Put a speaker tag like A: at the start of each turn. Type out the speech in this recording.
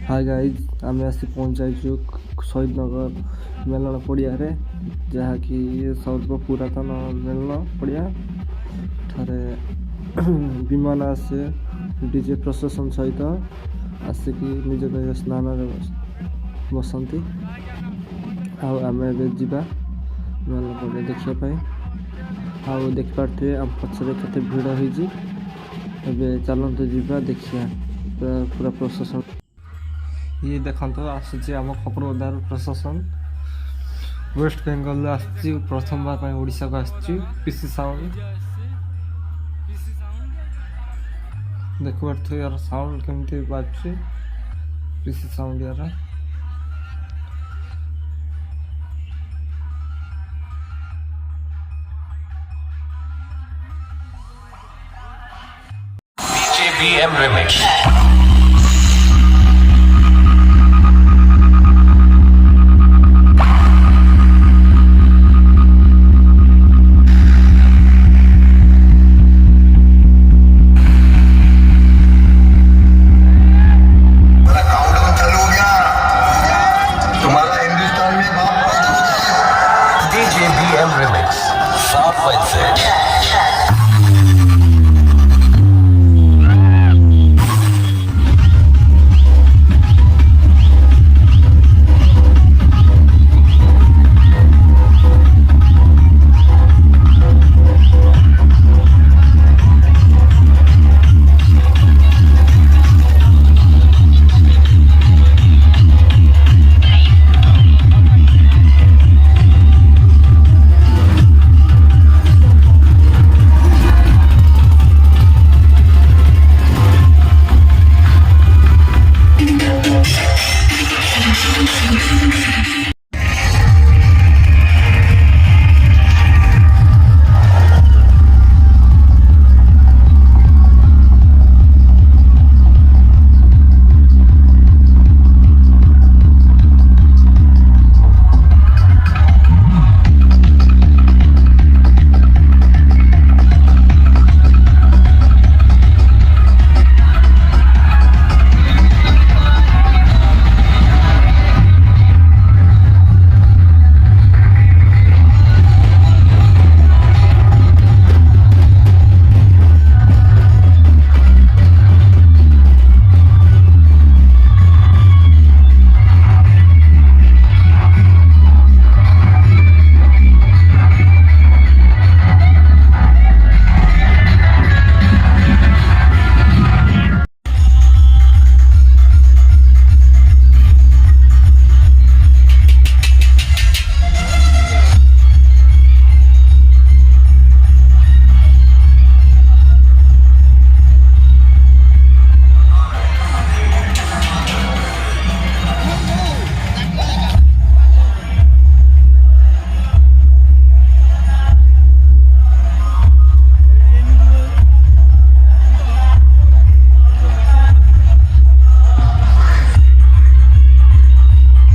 A: hi guys आम आसी पहुँचाइछु शहीद नगर मेलन पड़िया जहाँकि सबुठ पुरातन मेलन पड़िया ठारे विमान आसे डीजे प्रशासन सहित आसिकी निज निज स्नान बसंती आम एवं मेलन पड़िया देखापी आउ देखिपे आम पचर के भिड़ होबे चलते जा देखिया पूरा प्रशासन ये देखते आसूँ आम खपरदार प्रशासन वेस्ट बेंगल प्रथम बार ओडिशा को आसी पीसी साउंड देख यार साउंड केमती बाजुची पीसी साउंड यार
B: BM Remix